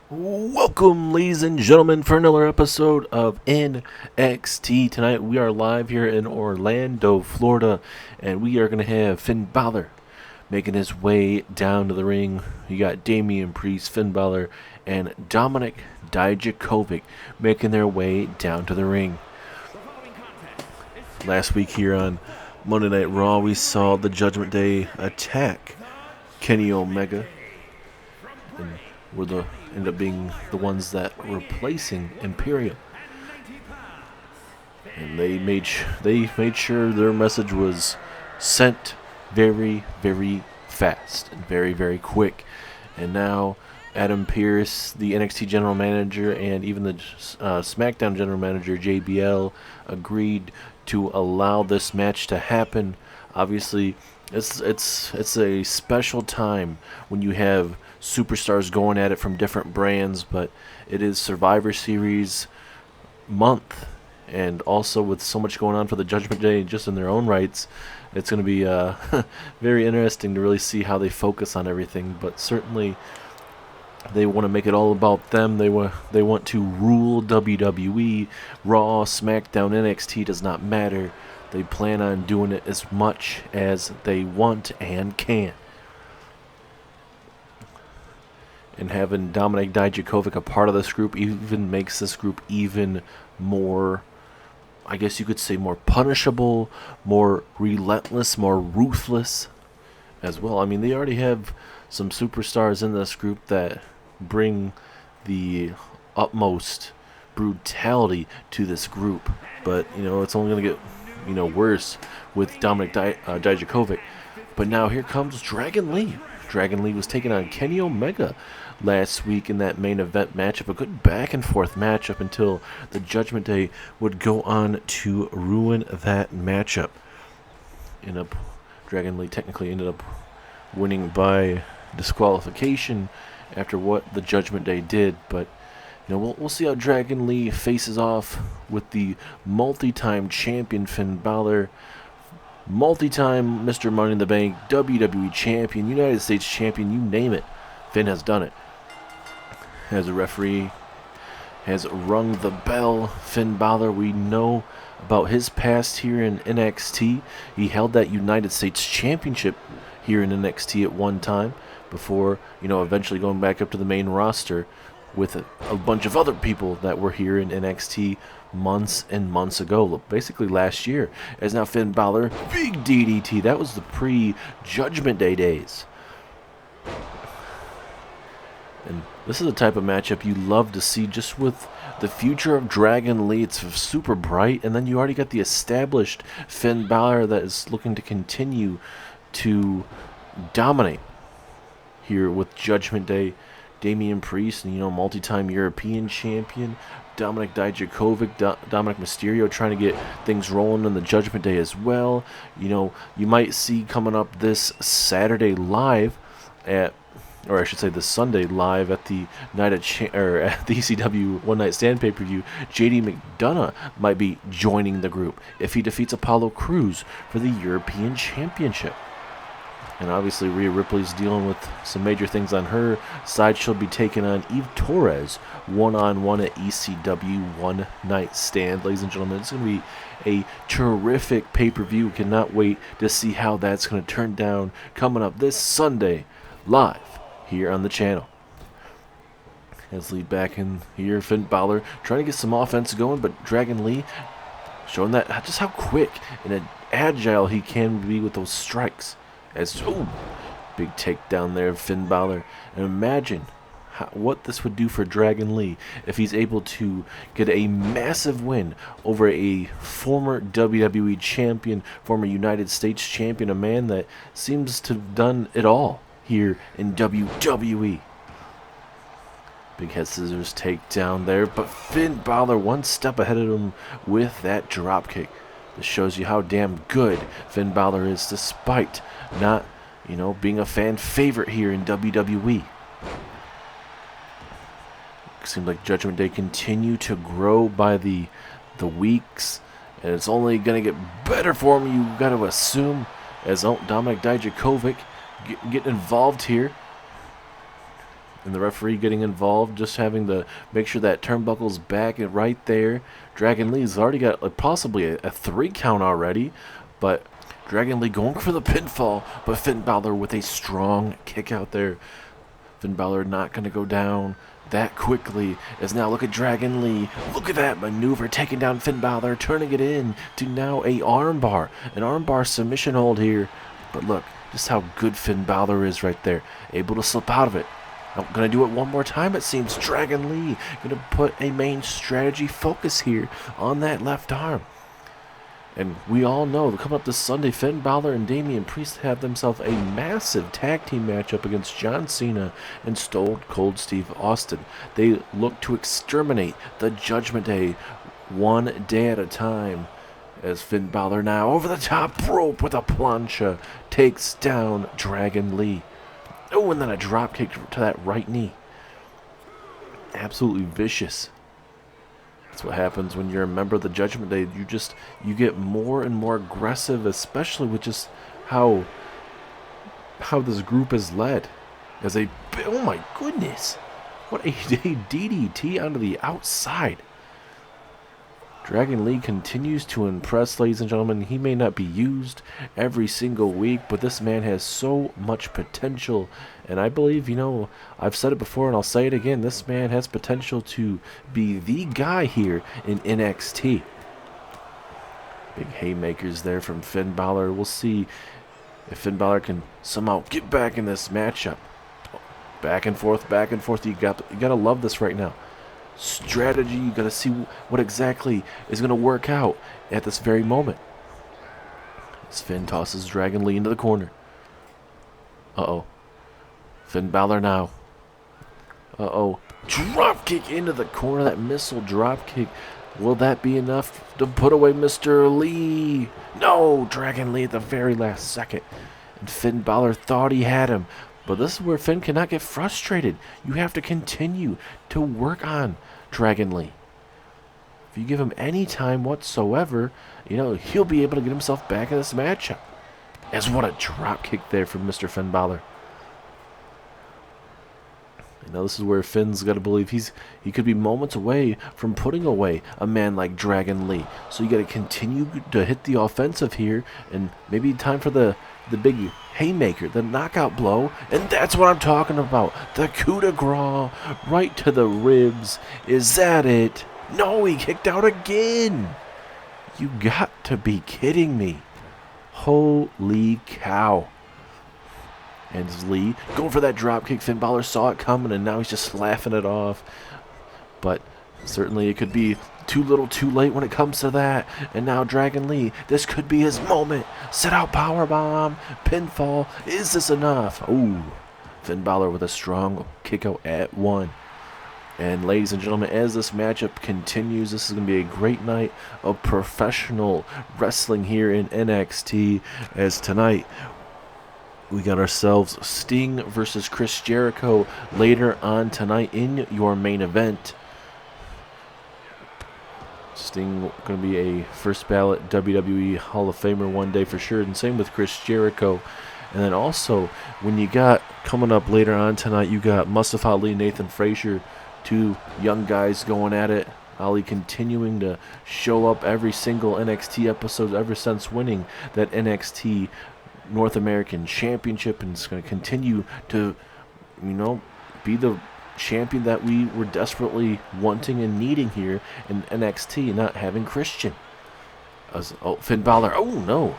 Welcome, ladies and gentlemen, for another episode of NXT. Tonight we are live here in Orlando, Florida, and we are going to have Finn Balor making his way down to the ring. You got Damian Priest, Finn Balor, and Dominik Dijakovic making their way down to the ring. Last week here on Monday Night Raw, we saw the Judgment Day attack Kenny Omega, and ended up being the ones that were replacing Imperium, and they made sure their message was sent very, very fast and very, very quick. And now Adam Pierce, the NXT general manager, and even the SmackDown general manager JBL agreed to allow this match to happen. Obviously, it's a special time when you have superstars going at it from different brands, but it is Survivor Series month, and also with so much going on for the Judgment Day just in their own rights, it's going to be very interesting to really see how they focus on everything. But certainly they want to make it all about them. They want to rule WWE. Raw, SmackDown, NXT does not matter. They plan on doing it as much as they want and can. And having Dominik Dijakovic a part of this group even makes this group even more, I guess you could say, more punishable, more relentless, more ruthless as well. I mean, they already have some superstars in this group that bring the utmost brutality to this group. But, it's only going to get, worse with Dominik Dijakovic. But now here comes Dragon Lee. Dragon Lee was taking on Kenny Omega last week in that main event matchup. A good back and forth matchup until the Judgment Day would go on to ruin that matchup. Dragon Lee technically ended up winning by disqualification after what the Judgment Day did, but we'll see how Dragon Lee faces off with the multi-time champion Finn Balor, multi-time Mr. Money in the Bank, WWE champion, United States champion, you name it. Finn has done it. As a referee has rung the bell, Finn Balor, we know about his past here in NXT. He held that United States championship here in NXT at one time before, eventually going back up to the main roster with a bunch of other people that were here in NXT months and months ago, basically last year. As now Finn Balor, big DDT. That was the pre-Judgment Day days. And this is the type of matchup you love to see, just with the future of Dragon Lee. It's super bright, and then you already got the established Finn Balor that is looking to continue to dominate here with Judgment Day. Damian Priest, and multi-time European champion Dominik Dijakovic, Dominic Mysterio trying to get things rolling in the Judgment Day as well. You might see coming up this Saturday live this Sunday live at the at the ECW One Night Stand pay-per-view. JD McDonough might be joining the group if he defeats Apollo Crews for the European Championship. And obviously Rhea Ripley's dealing with some major things on her side. She'll be taking on Eve Torres one-on-one at ECW One Night Stand. Ladies and gentlemen, it's going to be a terrific pay-per-view. Cannot wait to see how that's going to turn down coming up this Sunday live here on the channel. Let's lead back in here. Finn Balor trying to get some offense going, but Dragon Lee showing that just how quick and agile he can be with those strikes. Big takedown there of Finn Balor. And imagine what this would do for Dragon Lee if he's able to get a massive win over a former WWE champion, former United States champion, a man that seems to have done it all here in WWE. Big head scissors takedown there, but Finn Balor one step ahead of him with that dropkick. This shows you how damn good Finn Balor is, despite not, being a fan favorite here in WWE. It seems like Judgment Day continue to grow by the weeks, and it's only going to get better for him, you got to assume, as Dominik Dijakovic get involved here. And the referee getting involved, just having to make sure that turnbuckle's back and right there. Dragon Lee's already got possibly a 3 count already, but Dragon Lee going for the pinfall, but Finn Balor with a strong kick out there. Finn Balor not going to go down that quickly, as now look at Dragon Lee. Look at that maneuver, taking down Finn Balor, turning it in to now a armbar. An armbar submission hold here. But look, just how good Finn Balor is right there. Able to slip out of it. I'm going to do it one more time, it seems. Dragon Lee going to put a main strategy focus here on that left arm. And we all know, coming up this Sunday, Finn Balor and Damian Priest have themselves a massive tag team matchup against John Cena and Stone Cold Steve Austin. They look to exterminate the Judgment Day one day at a time, as Finn Balor now over the top rope with a plancha takes down Dragon Lee. Oh, and then a drop kick to that right knee. Absolutely vicious. That's what happens when you're a member of the Judgment Day. You get more and more aggressive, especially with just how this group is led. Oh my goodness, what a DDT onto the outside. Dragon Lee continues to impress, ladies and gentlemen. He may not be used every single week, but this man has so much potential. And I believe, I've said it before and I'll say it again, this man has potential to be the guy here in NXT. Big haymakers there from Finn Balor. We'll see if Finn Balor can somehow get back in this matchup. Back and forth. You gotta love this right now. Strategy, you gotta see what exactly is gonna work out at this very moment. As Finn tosses Dragon Lee into the corner. Uh-oh. Finn Balor now. Uh-oh. Drop kick into the corner. That missile drop kick. Will that be enough to put away Mr. Lee? No! Dragon Lee at the very last second. And Finn Balor thought he had him. But this is where Finn cannot get frustrated. You have to continue to work on Dragon Lee. If you give him any time whatsoever, he'll be able to get himself back in this matchup. As what a drop kick there from Mr. Finn Balor. This is where Finn's got to believe he could be moments away from putting away a man like Dragon Lee. So you got to continue to hit the offensive here, and maybe time for the big haymaker, the knockout blow, and that's what I'm talking about. The coup de grace right to the ribs. Is that it? No, he kicked out again. You got to be kidding me. Holy cow. And Lee going for that drop kick. Finn Balor saw it coming, and now he's just laughing it off. But certainly it could be too little too late when it comes to that. And now Dragon Lee, this could be his moment. Sit out powerbomb, pinfall. Is this enough? Ooh, Finn Balor with a strong kick out at 1. And ladies and gentlemen, as this matchup continues, this is going to be a great night of professional wrestling here in NXT. As tonight, we got ourselves Sting versus Chris Jericho later on tonight in your main event. Sting going to be a first ballot WWE Hall of Famer one day for sure, and same with Chris Jericho. And then also, when you got coming up later on tonight, you got Mustafa Ali, Nathan Frazier, 2 young guys going at it. Ali continuing to show up every single NXT episode ever since winning that NXT North American Championship, and it's going to continue to, be the champion that we were desperately wanting and needing here in NXT, not having Christian. Finn Balor. Oh, no.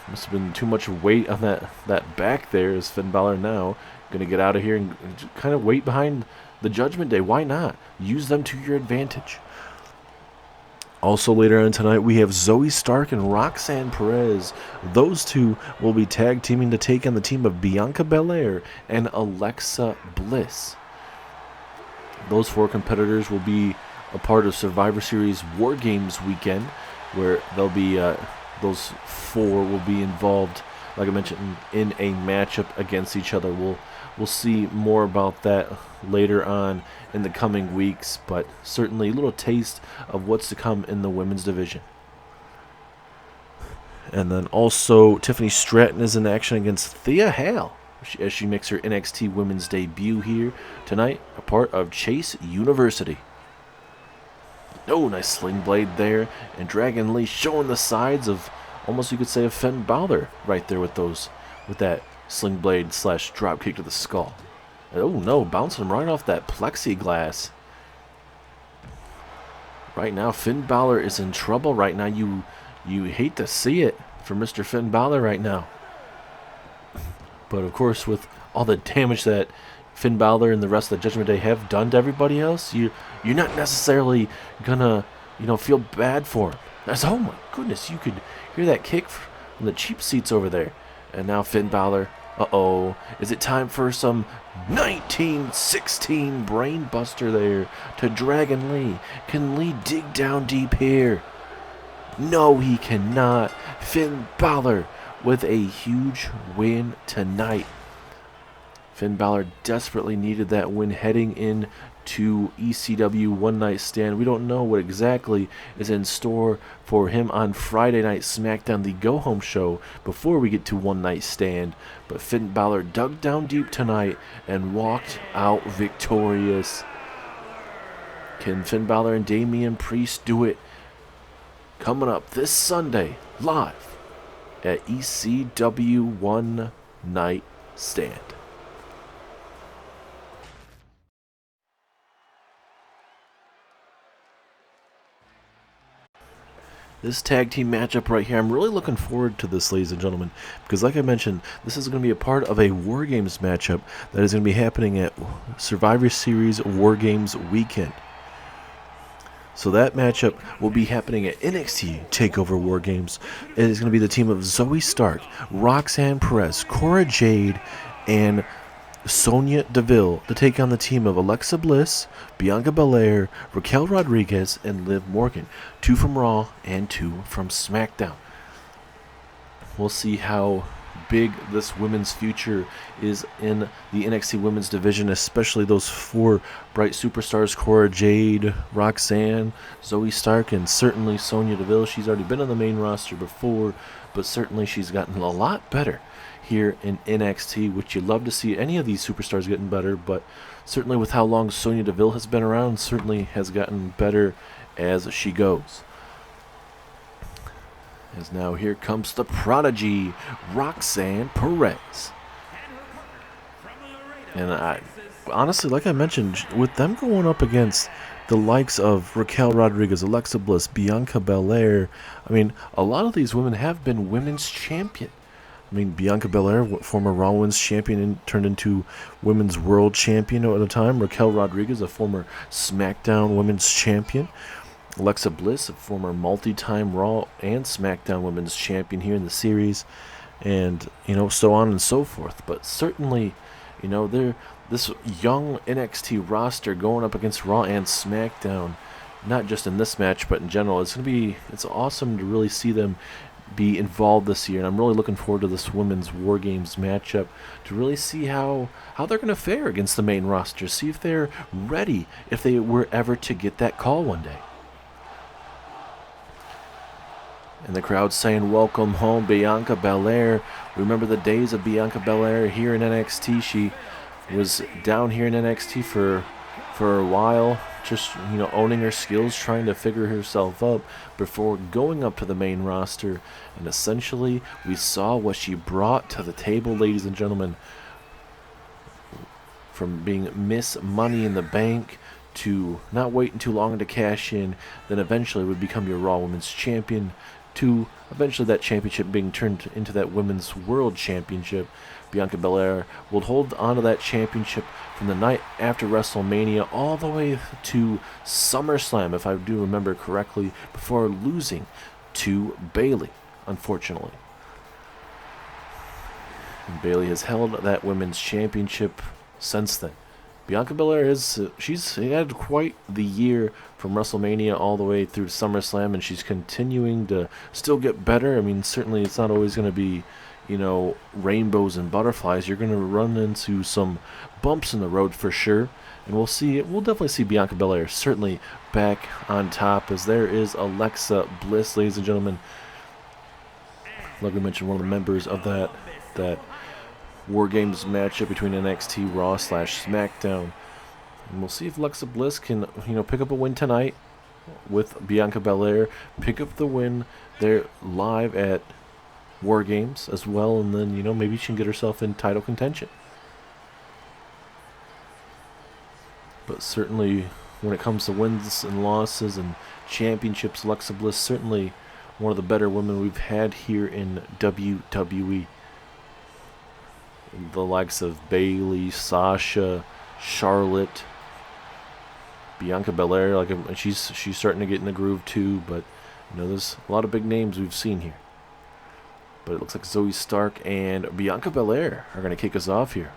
Must have been too much weight on that back there, as Finn Balor now going to get out of here and kind of wait behind the Judgment Day. Why not? Use them to your advantage. Also later on tonight, we have Zoey Stark and Roxanne Perez. Those 2 will be tag teaming to take on the team of Bianca Belair and Alexa Bliss. Those 4 competitors will be a part of Survivor Series WarGames weekend, where they'll be those 4 will be involved, like I mentioned, in a matchup against each other. We'll see more about that later on in the coming weeks, but certainly a little taste of what's to come in the women's division. And then also Tiffany Stratton is in action against Thea Hale. as she makes her NXT Women's debut here tonight, a part of Chase University. Oh, nice sling blade there, and Dragon Lee showing the sides of, almost you could say, a Finn Balor right there with that sling blade / drop kick to the skull. Oh no, bouncing right off that plexiglass. Right now, Finn Balor is in trouble right now. You hate to see it for Mr. Finn Balor right now. But of course, with all the damage that Finn Balor and the rest of the Judgment Day have done to everybody else, you're not necessarily gonna, feel bad for him. Oh my goodness, you could hear that kick from the cheap seats over there. And now Finn Balor, is it time for some 1916 brainbuster there to Dragon Lee? Can Lee dig down deep here? No, he cannot. Finn Balor with a huge win tonight. Finn Balor desperately needed that win heading in to ECW One Night Stand. We don't know what exactly is in store for him on Friday Night SmackDown, the go-home show, before we get to One Night Stand. But Finn Balor dug down deep tonight and walked out victorious. Can Finn Balor and Damian Priest do it? Coming up this Sunday, live at ECW One Night Stand. This tag team matchup right here, I'm really looking forward to this, ladies and gentlemen, because like I mentioned, this is going to be a part of a WarGames matchup that is going to be happening at Survivor Series WarGames weekend. So that matchup will be happening at NXT Takeover WarGames. It is going to be the team of Zoey Stark, Roxanne Perez, Cora Jade, and Sonya Deville to take on the team of Alexa Bliss, Bianca Belair, Raquel Rodriguez, and Liv Morgan. 2 from Raw and 2 from SmackDown. We'll see how big this women's future is in the NXT women's division, especially those 4 bright superstars, Cora Jade, Roxanne, Zoey Stark, and certainly Sonya Deville. She's already been on the main roster before, but certainly she's gotten a lot better here in NXT, which you love to see any of these superstars getting better, but certainly with how long Sonya Deville has been around, certainly has gotten better as she goes. As now here comes the prodigy, Roxanne Perez. And I honestly, like I mentioned, with them going up against the likes of Raquel Rodriguez, Alexa Bliss, Bianca Belair, I mean, a lot of these women have been women's champion. I mean, Bianca Belair, former Raw Women's Champion, turned into Women's World Champion at a time. Raquel Rodriguez, a former SmackDown Women's Champion. Alexa Bliss, a former multi-time Raw and SmackDown Women's Champion here in the series. And, so on and so forth. But certainly, this young NXT roster going up against Raw and SmackDown, not just in this match, but in general, it's awesome to really see them be involved this year, and I'm really looking forward to this women's WarGames matchup to really see how they're going to fare against the main roster, see if they're ready if they were ever to get that call one day. And the crowd saying, "Welcome home, Bianca Belair." Remember the days of Bianca Belair here in NXT. She was down here in NXT for a while, just owning her skills, trying to figure herself up before going up to the main roster. And essentially, we saw what she brought to the table, ladies and gentlemen. From being Miss Money in the Bank to not waiting too long to cash in, then eventually would become your Raw Women's Champion, to eventually that championship being turned into that Women's World Championship. Bianca Belair will hold on to that championship from the night after WrestleMania all the way to SummerSlam, if I do remember correctly, before losing to Bayley, unfortunately. And Bayley has held that Women's Championship since then. Bianca Belair she's had quite the year from WrestleMania all the way through SummerSlam, and she's continuing to still get better. I mean, certainly it's not always going to be, rainbows and butterflies. You're going to run into some bumps in the road for sure, and we'll definitely see Bianca Belair certainly back on top, as there is Alexa Bliss, ladies and gentlemen. Like we mentioned, one of the members of that WarGames matchup between NXT Raw / SmackDown. And we'll see if Alexa Bliss can, pick up a win tonight with Bianca Belair. Pick up the win there live at WarGames as well, and then, maybe she can get herself in title contention. But certainly, when it comes to wins and losses and championships, Alexa Bliss certainly one of the better women we've had here in WWE. The likes of Bayley, Sasha, Charlotte, Bianca Belair, she's starting to get in the groove too. But there's a lot of big names we've seen here. But it looks like Zoey Stark and Bianca Belair are going to kick us off here.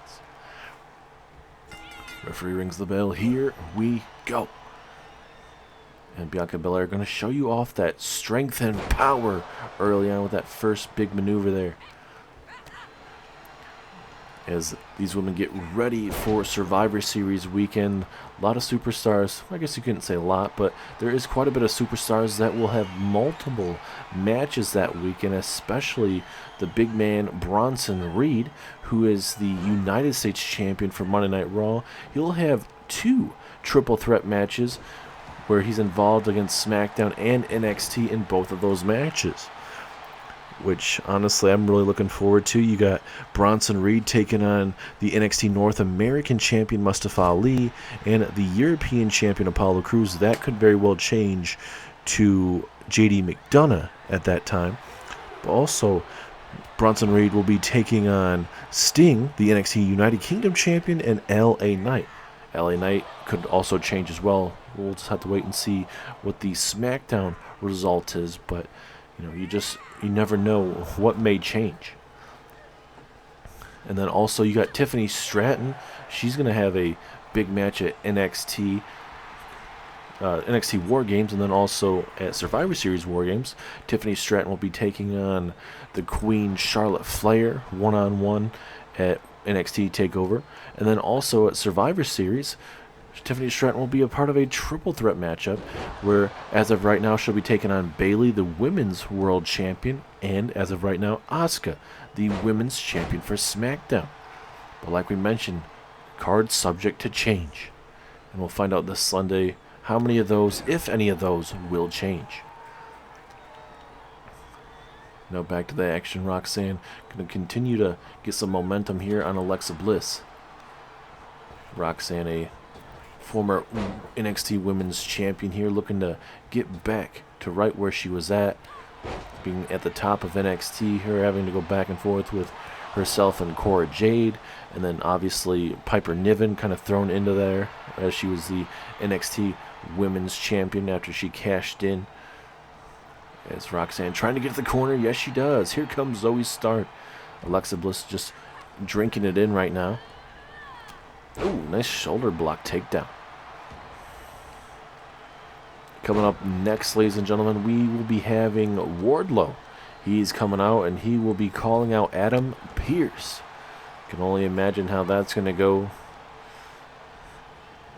Referee rings the bell. Here we go. And Bianca Belair going to show you off that strength and power early on with that first big maneuver there. As these women get ready for Survivor Series weekend, a lot of superstars. I guess you couldn't say a lot, but there is quite a bit of superstars that will have multiple matches that weekend, especially the big man Bronson Reed, who is the United States champion for Monday Night Raw. He'll have 2 triple threat matches where he's involved against SmackDown and NXT in both of those matches, which honestly I'm really looking forward to. You got Bronson Reed taking on the NXT North American champion Mustafa Ali and the European champion Apollo Crews. That could very well change to JD McDonough at that time. But also, Bronson Reed will be taking on Sting, the NXT United Kingdom champion, and LA Knight. LA Knight could also change as well. We'll just have to wait and see what the SmackDown result is, but you never know what may change. And then also you got Tiffany Stratton. She's going to have a big match at NXT WarGames, and then also at Survivor Series WarGames. Tiffany Stratton will be taking on the Queen Charlotte Flair one-on-one at NXT TakeOver. And then also at Survivor Series, Tiffany Stratton will be a part of a triple threat matchup where, as of right now, she'll be taking on Bayley, the women's world champion, and as of right now, Asuka, the women's champion for SmackDown. But like we mentioned, cards subject to change. And we'll find out this Sunday how many of those, if any of those, will change. Now back to the action. Roxanne going to continue to get some momentum here on Alexa Bliss. Roxanne, a former NXT Women's Champion here, looking to get back to right where she was at, being at the top of NXT, her having to go back and forth with herself and Cora Jade, and then obviously Piper Niven kind of thrown into there as she was the NXT Women's Champion after she cashed in. As Roxanne trying to get to the corner, yes she does. Here comes Zoey Stark. Alexa Bliss just drinking it in right now. Ooh, nice shoulder block takedown. Coming up next, ladies and gentlemen, we will be having Wardlow. He's coming out and he will be calling out Adam Pierce. Can only imagine how that's going to go.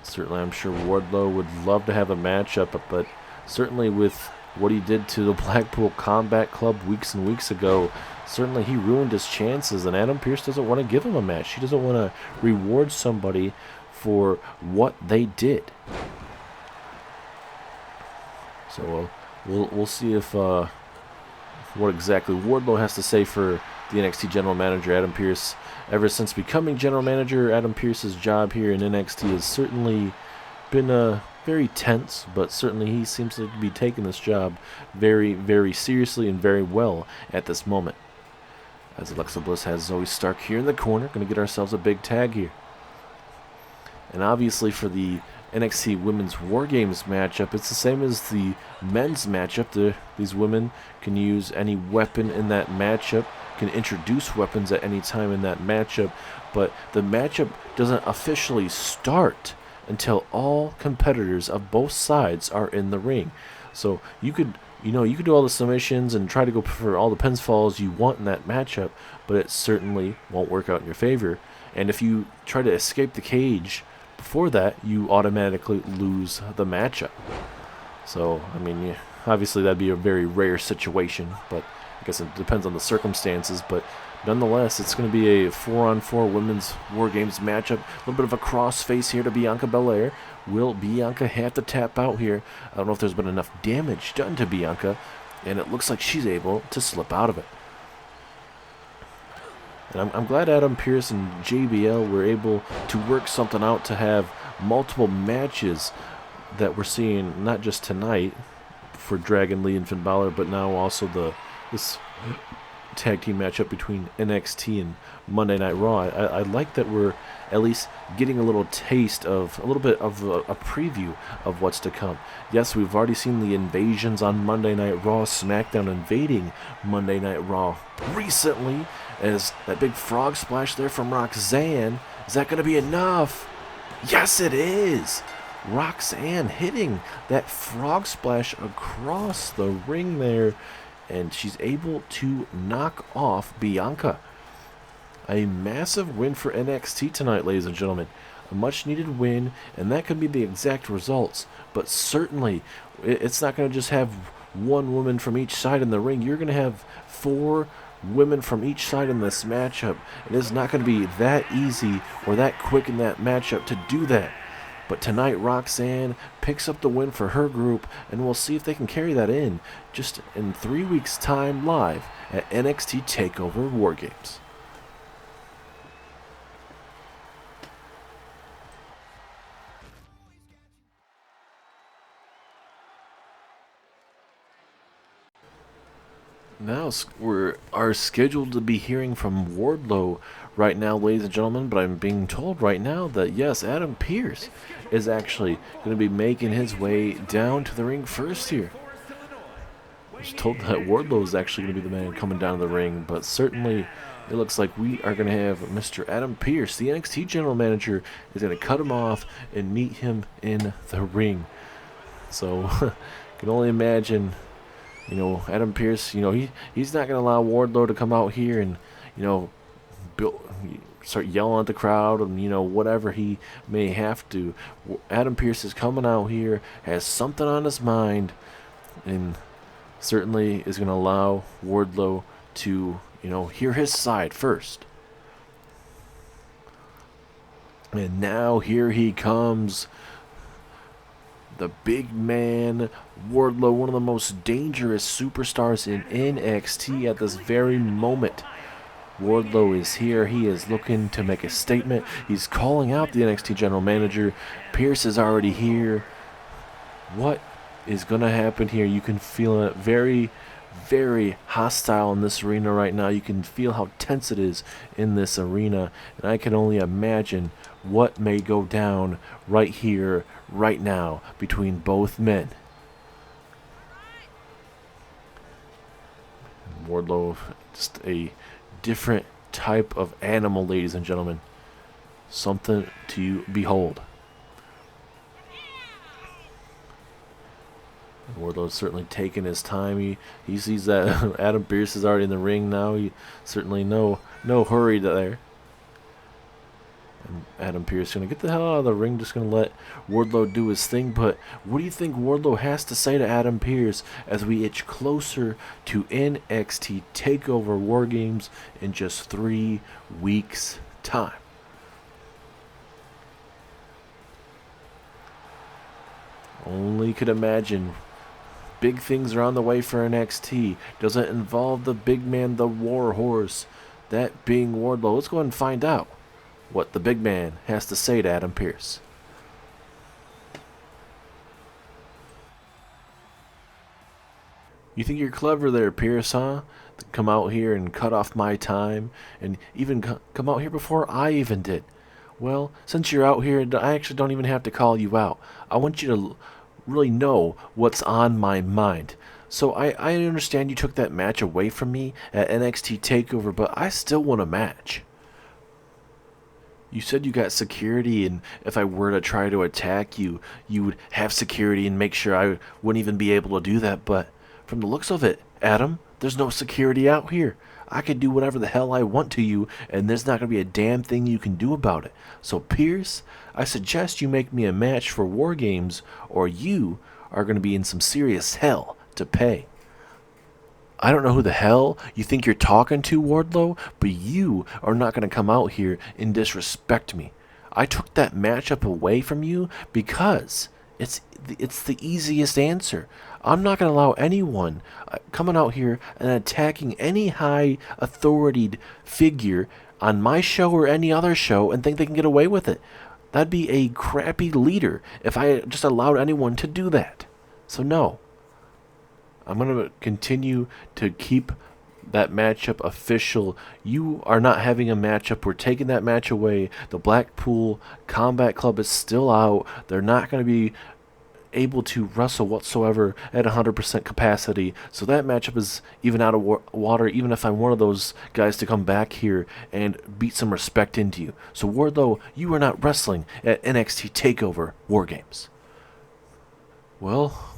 Certainly, I'm sure Wardlow would love to have a matchup, but certainly with what he did to the Blackpool Combat Club weeks and weeks ago, certainly he ruined his chances, and Adam Pierce doesn't want to give him a match. He doesn't want to reward somebody for what they did. So we'll see if what exactly Wardlow has to say for the NXT General Manager, Adam Pierce. Ever since becoming General Manager, Adam Pierce's job here in NXT has certainly been very tense, but certainly he seems to be taking this job very, very seriously and very well at this moment. As Alexa Bliss has Zoey Stark here in the corner, going to get ourselves a big tag here. And obviously for the NXT Women's WarGames matchup, it's the same as the men's matchup. These women can use any weapon in that matchup, can introduce weapons at any time in that matchup, but the matchup doesn't officially start until all competitors of both sides are in the ring. So you could do all the submissions and try to go for all the pinfalls you want in that matchup, but it certainly won't work out in your favor. And if you try to escape the cage before that, you automatically lose the matchup. So, I mean, obviously that'd be a very rare situation, but I guess it depends on the circumstances. But nonetheless, it's going to be a 4-on-4 women's War Games matchup. A little bit of a crossface here to Bianca Belair. Will Bianca have to tap out here? I don't know if there's been enough damage done to Bianca, and it looks like she's able to slip out of it. And I'm glad Adam Pierce and JBL were able to work something out to have multiple matches that we're seeing, not just tonight for Dragon Lee and Finn Balor, but now also this tag team matchup between NXT and Monday Night Raw. I like that we're at least getting a little taste of a little bit of a preview of what's to come. Yes, we've already seen the invasions on Monday Night Raw, SmackDown invading Monday Night Raw recently, as that big frog splash there from Roxanne. Is that going to be enough? Yes, it is. Roxanne hitting that frog splash across the ring there, and she's able to knock off Bianca. A massive win for NXT tonight, ladies and gentlemen. A much-needed win, and that could be the exact results. But certainly, it's not going to just have one woman from each side in the ring. You're going to have 4 women from each side in this matchup. It is not going to be that easy or that quick in that matchup to do that. But tonight, Roxanne picks up the win for her group, and we'll see if they can carry that in just in 3 weeks' time live at NXT TakeOver WarGames. Now we are scheduled to be hearing from Wardlow right now, ladies and gentlemen, but I'm being told right now that, yes, Adam Pierce is actually going to be making his way down to the ring first here. I was told that Wardlow is actually going to be the man coming down to the ring, but certainly it looks like we are going to have Mr. Adam Pierce, the NXT General Manager, is going to cut him off and meet him in the ring. So, I can only imagine. You know, Adam Pierce, you know, he's not going to allow Wardlow to come out here and, you know, start yelling at the crowd and, you know, whatever he may have to. Adam Pierce is coming out here, has something on his mind, and certainly is going to allow Wardlow to, you know, hear his side first. And now here he comes. The big man, Wardlow, one of the most dangerous superstars in NXT at this very moment. Wardlow is here. He is looking to make a statement. He's calling out the NXT General Manager. Pierce is already here. What is going to happen here? You can feel it very, very hostile in this arena right now. You can feel how tense it is in this arena. And I can only imagine what may go down right here, right now, between both men. Wardlow, just a different type of animal, ladies and gentlemen. Something to behold. Wardlow's certainly taking his time. He sees that Adam Pierce is already in the ring now. He certainly no hurry there. And Adam Pierce going to get the hell out of the ring, just going to let Wardlow do his thing. But what do you think Wardlow has to say to Adam Pierce as we itch closer to NXT TakeOver WarGames in just 3 weeks' time? Only could imagine. Big things are on the way for NXT. Doesn't involve the big man, the war horse, that being Wardlow. Let's go ahead and find out what the big man has to say to Adam Pierce. You think you're clever there, Pierce, huh? To come out here and cut off my time, and even come out here before I even did. Well, since you're out here, I actually don't even have to call you out. I want you to really know what's on my mind. So I understand you took that match away from me at NXT TakeOver, but I still want a match. You said you got security, and if I were to try to attack you, you would have security and make sure I wouldn't even be able to do that. But from the looks of it, Adam, there's no security out here. I can do whatever the hell I want to you, and there's not going to be a damn thing you can do about it. So, Pierce, I suggest you make me a match for WarGames, or you are going to be in some serious hell to pay. I don't know who the hell you think you're talking to, Wardlow, but you are not going to come out here and disrespect me. I took that matchup away from you because it's the easiest answer. I'm not going to allow anyone coming out here and attacking any high authority figure on my show or any other show and think they can get away with it. That'd be a crappy leader if I just allowed anyone to do that. So no. I'm going to continue to keep that matchup official. You are not having a matchup. We're taking that match away. The Blackpool Combat Club is still out. They're not going to be able to wrestle whatsoever at 100% capacity. So that matchup is even out of water, even if I'm one of those guys to come back here and beat some respect into you. So Wardlow, you are not wrestling at NXT TakeOver WarGames. Well,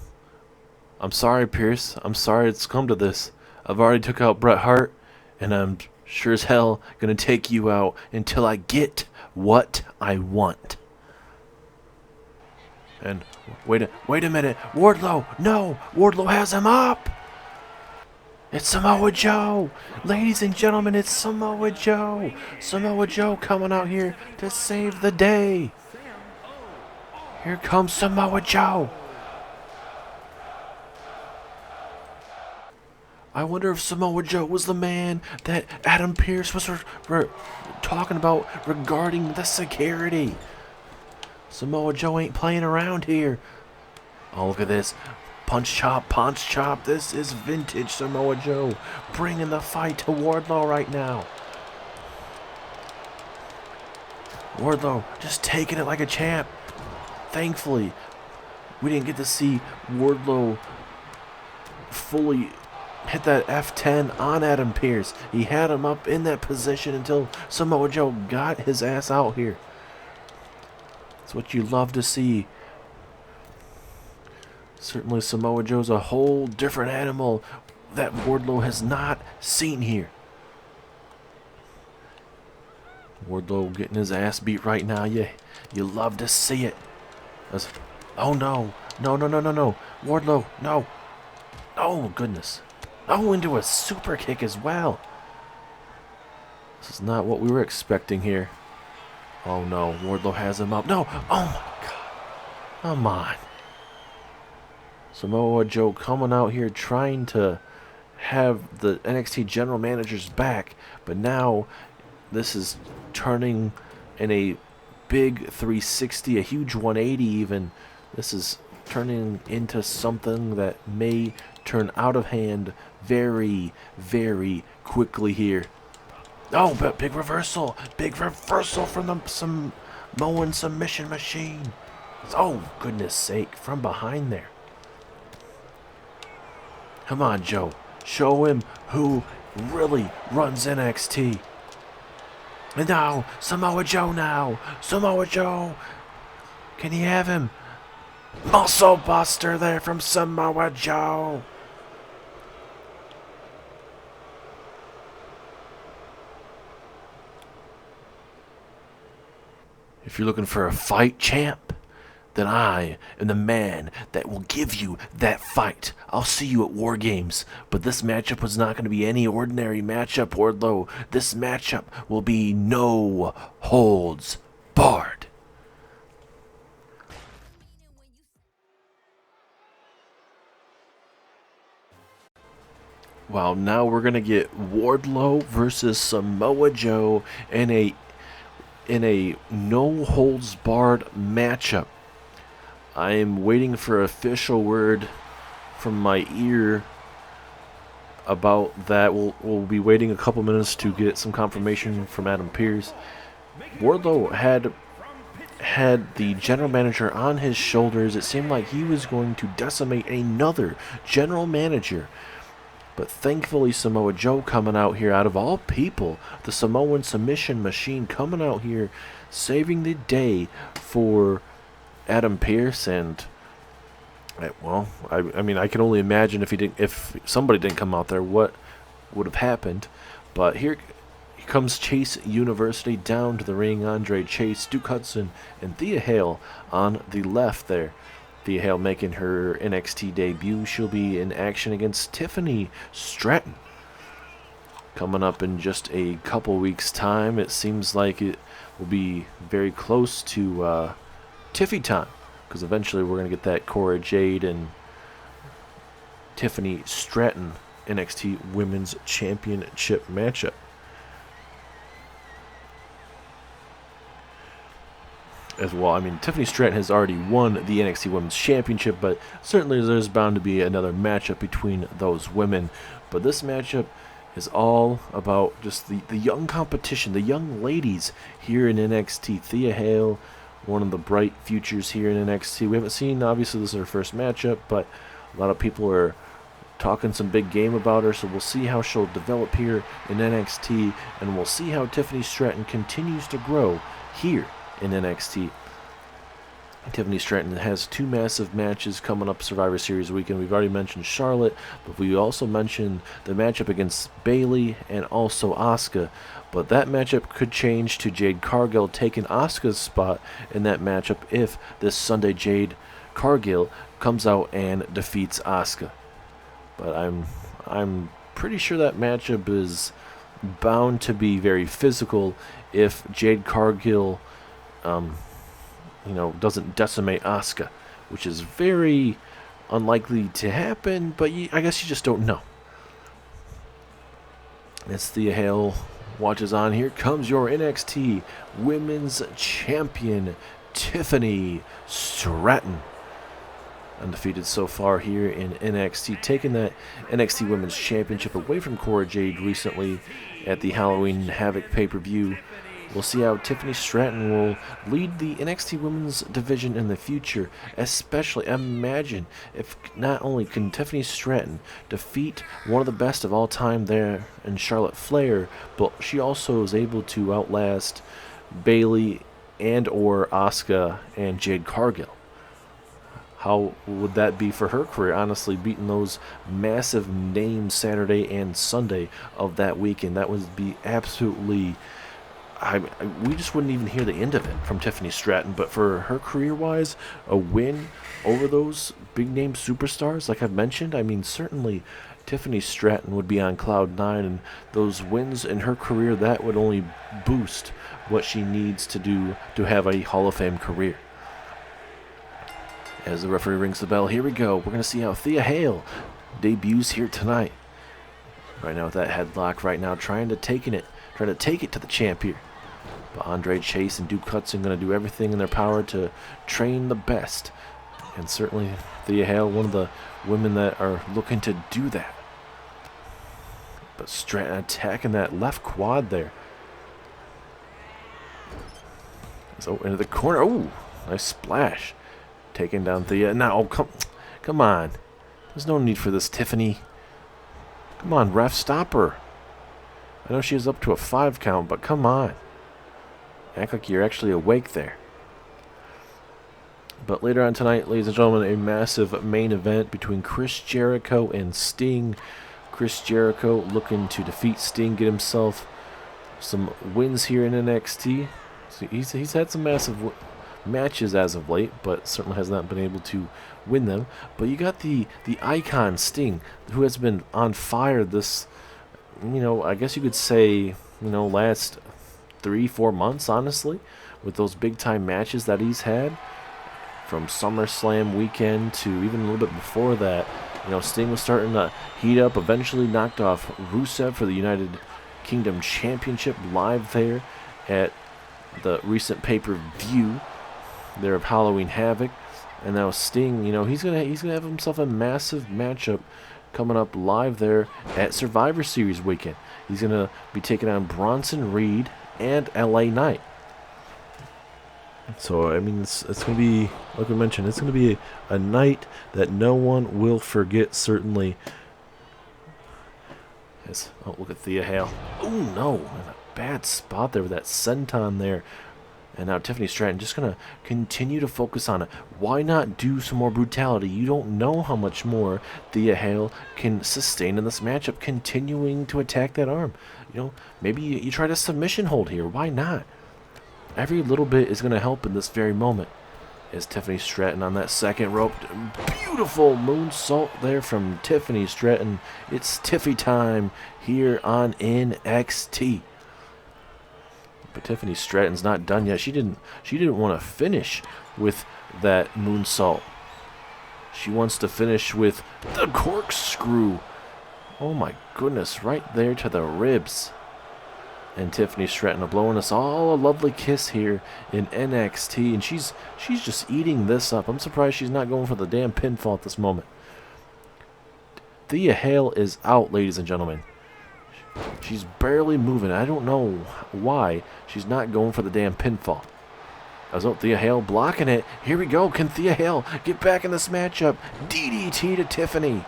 I'm sorry, Pierce. I'm sorry it's come to this. I've already took out Bret Hart, and I'm sure as hell gonna take you out until I get what I want. And wait a minute, Wardlow! No, Wardlow has him up. It's Samoa Joe, ladies and gentlemen. It's Samoa Joe. Samoa Joe coming out here to save the day. Here comes Samoa Joe. I wonder if Samoa Joe was the man that Adam Pierce was talking about regarding the security. Samoa Joe ain't playing around here. Oh, look at this. Punch chop, punch chop. This is vintage Samoa Joe bringing the fight to Wardlow right now. Wardlow just taking it like a champ. Thankfully, we didn't get to see Wardlow fully hit that F10 on Adam Pierce. He had him up in that position until Samoa Joe got his ass out here. It's what you love to see. Certainly Samoa Joe's a whole different animal that Wardlow has not seen here. Wardlow getting his ass beat right now. You love to see it. Oh no. No. Wardlow, no. Oh goodness. Oh, into a super kick as well. This is not what we were expecting here. Oh no, Wardlow has him up. No, oh my god. Come on. Samoa Joe coming out here trying to have the NXT general manager's back, but now this is turning in a big 360, a huge 180 even. This is turning into something that may turn out of hand very, very quickly here. Oh, but big reversal from the Samoan submission machine. Oh, goodness sake, from behind there. Come on, Joe. Show him who really runs NXT. And now, Samoa Joe now. Samoa Joe. Can he have him? Muscle buster there from Samoa Joe. If you're looking for a fight, champ, then I am the man that will give you that fight. I'll see you at WarGames. But this matchup was not going to be any ordinary matchup, Wardlow. This matchup will be no holds barred. Wow, now we're going to get Wardlow versus Samoa Joe in a no holds barred matchup. I am waiting for official word from my ear about that. We'll be waiting a couple minutes to get some confirmation from Adam Pierce. Wardlow had the general manager on his shoulders. It seemed like he was going to decimate another general manager. But thankfully Samoa Joe coming out here, out of all people, the Samoan submission machine coming out here, saving the day for Adam Pierce. And well, I mean, I can only imagine if somebody didn't come out there, what would have happened. But here comes Chase University down to the ring. Andre Chase, Duke Hudson, and Thea Hale on the left there. Thea Hale making her NXT debut. She'll be in action against Tiffany Stratton. Coming up in just a couple weeks' time. It seems like it will be very close to Tiffy time, because eventually we're going to get that Cora Jade and Tiffany Stratton NXT Women's Championship matchup. As well, I mean, Tiffany Stratton has already won the NXT Women's Championship, but certainly there's bound to be another matchup between those women. But this matchup is all about just the young competition, the young ladies here in NXT. Thea Hale, one of the bright futures here in NXT. We haven't seen, obviously this is her first matchup, but a lot of people are talking some big game about her, so we'll see how she'll develop here in NXT, and we'll see how Tiffany Stratton continues to grow here in NXT. Tiffany Stratton has 2 massive matches coming up Survivor Series weekend. We've already mentioned Charlotte, but we also mentioned the matchup against Bayley and also Asuka. But that matchup could change to Jade Cargill taking Asuka's spot in that matchup if this Sunday Jade Cargill comes out and defeats Asuka. But I'm pretty sure that matchup is bound to be very physical if Jade Cargill doesn't decimate Asuka, which is very unlikely to happen, but I guess you just don't know. As Thea Hale watches on, here comes your NXT Women's Champion, Tiffany Stratton. Undefeated so far here in NXT, taking that NXT Women's Championship away from Cora Jade recently at the Halloween Havoc pay-per-view. We'll see how Tiffany Stratton will lead the NXT Women's division in the future, especially imagine if not only can Tiffany Stratton defeat one of the best of all time there in Charlotte Flair, but she also is able to outlast Bayley and or Asuka and Jade Cargill. How would that be for her career, honestly, beating those massive names Saturday and Sunday of that weekend? That would be absolutely... we just wouldn't even hear the end of it from Tiffany Stratton. But for her career-wise, a win over those big-name superstars, like I've mentioned, I mean, certainly Tiffany Stratton would be on cloud 9, and those wins in her career, that would only boost what she needs to do to have a Hall of Fame career. As the referee rings the bell, here we go. We're going to see how Thea Hale debuts here tonight. Right now with that headlock right now, trying to take it to the champ here. But Andre Chase and Duke Hudson going to do everything in their power to train the best. And certainly Thea Hale, one of the women that are looking to do that. But Stratton attacking that left quad there. So into the corner. Oh, nice splash. Taking down Thea. Now, come on. There's no need for this, Tiffany. Come on, ref, stop her. I know she is up to a 5 count, but come on. Act like you're actually awake there. But later on tonight, ladies and gentlemen, a massive main event between Chris Jericho and Sting. Chris Jericho looking to defeat Sting, get himself some wins here in NXT. So he's had some massive matches as of late, but certainly has not been able to win them. But you got the icon Sting, who has been on fire this, I guess you could say, last 3-4 months, honestly, with those big time matches that he's had from SummerSlam weekend to even a little bit before that. Sting was starting to heat up, eventually knocked off Rusev for the United Kingdom Championship live there at the recent pay-per-view there of Halloween Havoc. And now Sting, he's gonna have himself a massive matchup coming up live there at Survivor Series weekend. He's gonna be taking on Bronson Reed and LA Knight. So I mean, it's gonna be, like we mentioned, it's gonna be a night that no one will forget. Certainly. Yes. Oh, look at Thea Hale. Oh no, in a bad spot there with that senton there. And now Tiffany Stratton just going to continue to focus on it. Why not do some more brutality? You don't know how much more Thea Hale can sustain in this matchup, continuing to attack that arm. Maybe you try to submission hold here. Why not? Every little bit is going to help in this very moment. is Tiffany Stratton on that second rope. Beautiful moonsault there from Tiffany Stratton. It's Tiffy time here on NXT. But Tiffany Stratton's not done yet. She didn't want to finish with that moonsault. She wants to finish with the corkscrew. Oh my goodness, right there to the ribs. And Tiffany Stratton blowing us all a lovely kiss here in NXT. And she's just eating this up. I'm surprised she's not going for the damn pinfall at this moment. Thea Hale is out, ladies and gentlemen. She's barely moving. I don't know why she's not going for the damn pinfall. As well, Thea Hale blocking it. Here we go. Can Thea Hale get back in this matchup? DDT to Tiffany.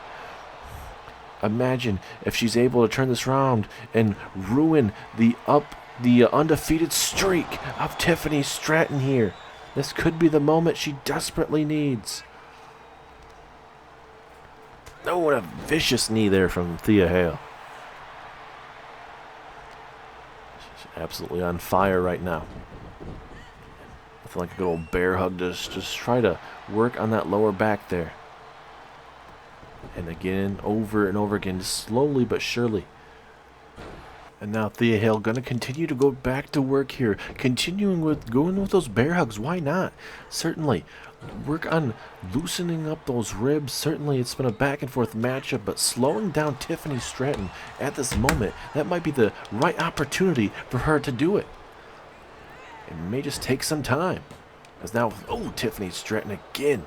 Imagine if she's able to turn this around and ruin the undefeated streak of Tiffany Stratton here. This could be the moment she desperately needs. Oh, what a vicious knee there from Thea Hale. She's absolutely on fire right now. I feel like a good old bear hug. Just try to work on that lower back there. And again, over and over again, slowly but surely. And now Thea Hale going to continue to go back to work here. Going with those bear hugs. Why not? Certainly. Work on loosening up those ribs. Certainly it's been a back and forth matchup, but slowing down Tiffany Stratton at this moment, that might be the right opportunity for her to do it. It may just take some time. As now, oh, Tiffany Stratton again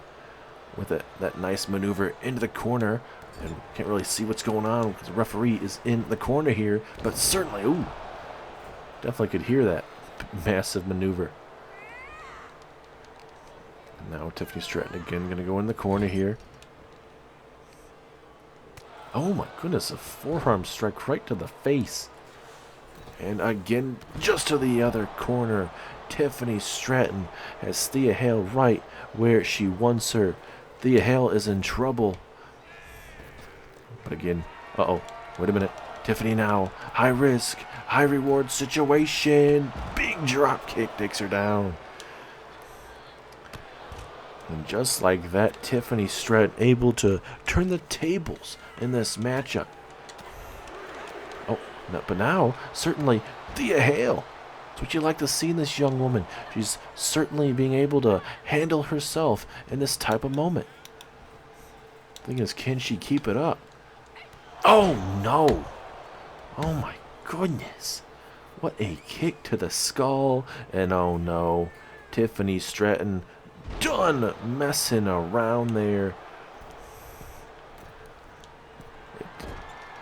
with that nice maneuver into the corner. And can't really see what's going on because the referee is in the corner here. But certainly, ooh, definitely could hear that massive maneuver. And now Tiffany Stratton again going to go in the corner here. Oh my goodness, a forearm strike right to the face. And again, just to the other corner. Tiffany Stratton has Thea Hale right where she wants her. Thea Hale is in trouble. But again, wait a minute. Tiffany now, high risk, high reward situation. Big drop kick takes her down. And just like that, Tiffany Stratton able to turn the tables in this matchup. Oh, no, but now, certainly, Thea Hale. That's what you like to see in this young woman. She's certainly being able to handle herself in this type of moment. The thing is, can she keep it up? Oh, no. Oh, my goodness. What a kick to the skull. And oh, no. Tiffany Stratton done messing around there.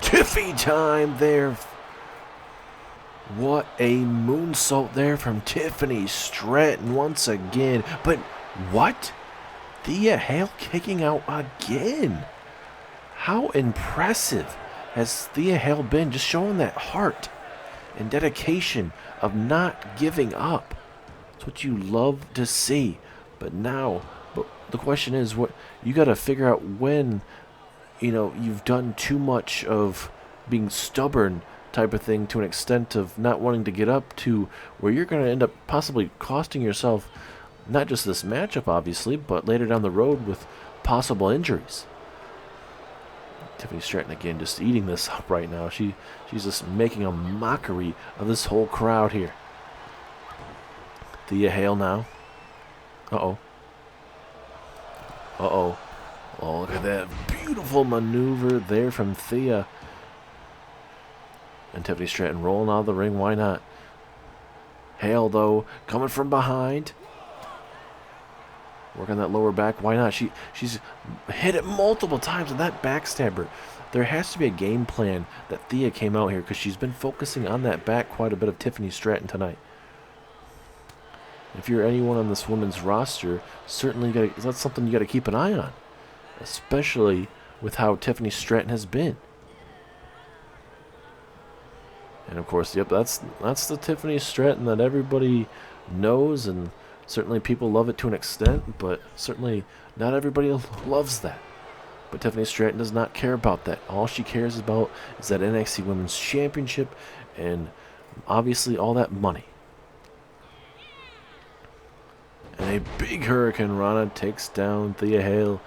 Tiffy time there. What a moonsault there from Tiffany Stratton once again. But what? Thea Hale kicking out again. How impressive has Thea Hale been? Just showing that heart and dedication of not giving up. It's what you love to see. But the question is, what you got to figure out when, you've done too much of being stubborn type of thing to an extent of not wanting to get up to where you're going to end up possibly costing yourself not just this matchup, obviously, but later down the road with possible injuries. Tiffany Stratton again just eating this up right now. She's just making a mockery of this whole crowd here. Thea Hale now. Uh-oh. Oh, look at that beautiful maneuver there from Thea. And Tiffany Stratton rolling out of the ring. Why not? Hale, though, coming from behind. Working that lower back. Why not? She's hit it multiple times in that backstabber. There has to be a game plan that Thea came out here because she's been focusing on that back quite a bit of Tiffany Stratton tonight. If you're anyone on this women's roster, certainly that's something you got to keep an eye on, especially with how Tiffany Stratton has been. And of course, yep, that's the Tiffany Stratton that everybody knows, and certainly people love it to an extent, but certainly not everybody loves that. But Tiffany Stratton does not care about that. All she cares about is that NXT Women's Championship and obviously all that money. And a big Hurricane Rana takes down Thea Hale.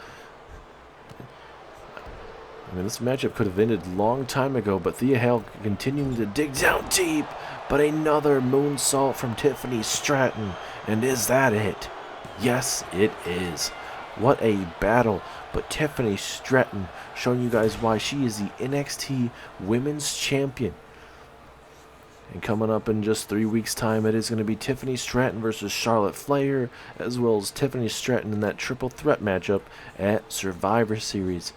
I mean, this matchup could have ended a long time ago, but Thea Hale continuing to dig down deep. But another moonsault from Tiffany Stratton. And is that it? Yes, it is. What a battle. But Tiffany Stratton showing you guys why she is the NXT Women's Champion. And coming up in just 3 weeks' time, it is going to be Tiffany Stratton versus Charlotte Flair, as well as Tiffany Stratton in that triple threat matchup at Survivor Series.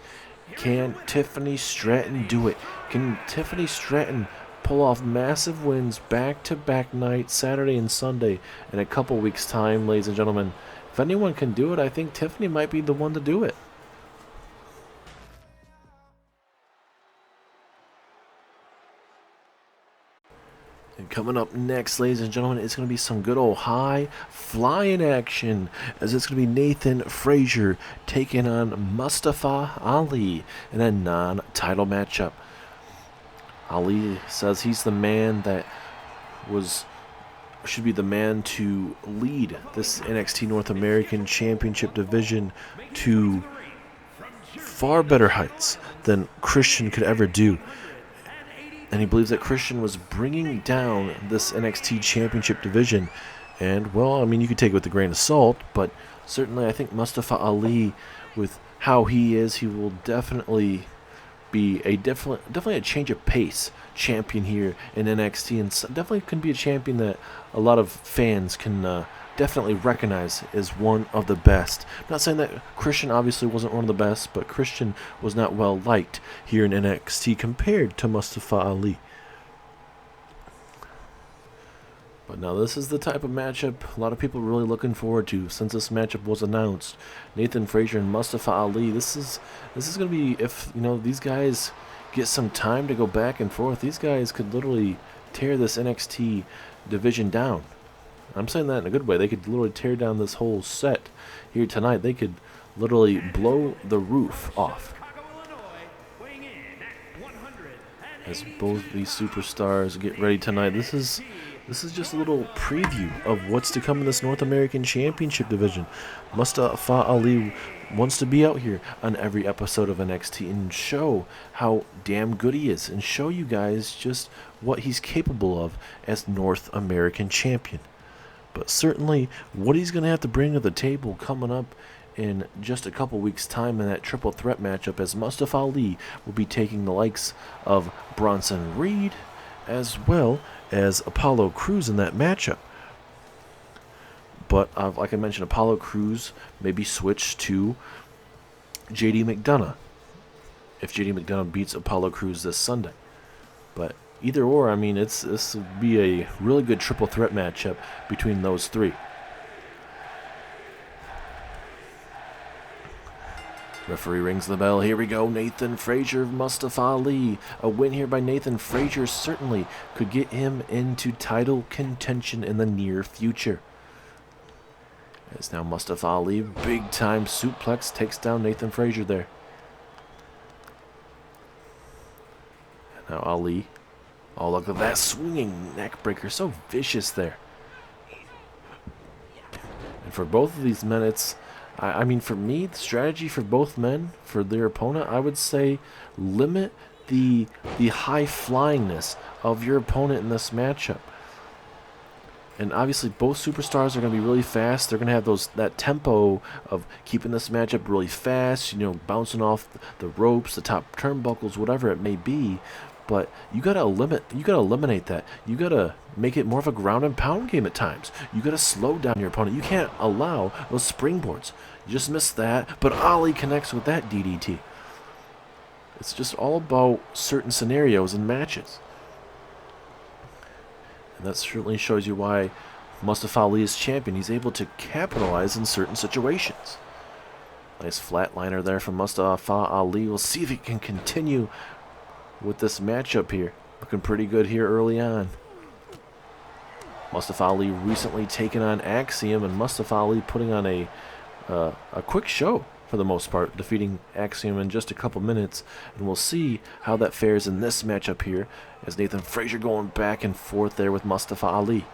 Can Tiffany Stratton do it? Can Tiffany Stratton pull off massive wins back-to-back nights, Saturday and Sunday, in a couple weeks' time, ladies and gentlemen? If anyone can do it, I think Tiffany might be the one to do it. And coming up next, ladies and gentlemen, it's going to be some good old high-flying action, as it's going to be Nathan Frazier taking on Mustafa Ali in a non-title matchup. Ali says he's the man that should be the man to lead this NXT North American Championship division to far better heights than Christian could ever do. And he believes that Christian was bringing down this NXT Championship division. And, well, I mean, you could take it with a grain of salt, but certainly I think Mustafa Ali, with how he is, he will definitely be definitely a change of pace champion here in NXT, and definitely can be a champion that a lot of fans can definitely recognize as one of the best. I'm not saying that Christian obviously wasn't one of the best, but Christian was not well liked here in NXT compared to Mustafa Ali. But now this is the type of matchup a lot of people are really looking forward to since this matchup was announced. Nathan Frazier and Mustafa Ali. This is going to be, if these guys get some time to go back and forth, these guys could literally tear this NXT division down. I'm saying that in a good way. They could literally tear down this whole set here tonight. They could literally blow the roof off. As both these superstars get ready tonight, this is just a little preview of what's to come in this North American Championship division. Mustafa Ali wants to be out here on every episode of NXT and show how damn good he is and show you guys just what he's capable of as North American Champion. But certainly what he's going to have to bring to the table coming up in just a couple weeks' time in that triple threat matchup, as Mustafa Ali will be taking the likes of Bronson Reed as well as Apollo Crews in that matchup. But like I mentioned, Apollo Crews may be switched to JD McDonough if JD McDonough beats Apollo Crews this Sunday. But either or, I mean, this will be a really good triple threat matchup between those three. Referee rings the bell. Here we go. Nathan Frazier, Mustafa Ali. A win here by Nathan Frazier certainly could get him into title contention in the near future. As now Mustafa Ali, big time suplex, takes down Nathan Frazier there. Now Ali. Oh, look at that swinging neck breaker. So vicious there. And for both of these men, I mean, for me, the strategy for both men, for their opponent, I would say limit the high flyingness of your opponent in this matchup. And obviously, both superstars are going to be really fast. They're going to have that tempo of keeping this matchup really fast, bouncing off the ropes, the top turnbuckles, whatever it may be. But you gotta eliminate that. You gotta make it more of a ground and pound game at times. You gotta slow down your opponent. You can't allow those springboards. You just missed that, but Ali connects with that DDT. It's just all about certain scenarios and matches. And that certainly shows you why Mustafa Ali is champion. He's able to capitalize in certain situations. Nice flatliner there from Mustafa Ali. We'll see if he can continue with this matchup here. Looking pretty good here early on. Mustafa Ali recently taken on Axiom, and Mustafa Ali putting on a quick show for the most part, defeating Axiom in just a couple minutes. And we'll see how that fares in this matchup here, as Nathan Frazier going back and forth there with Mustafa Ali.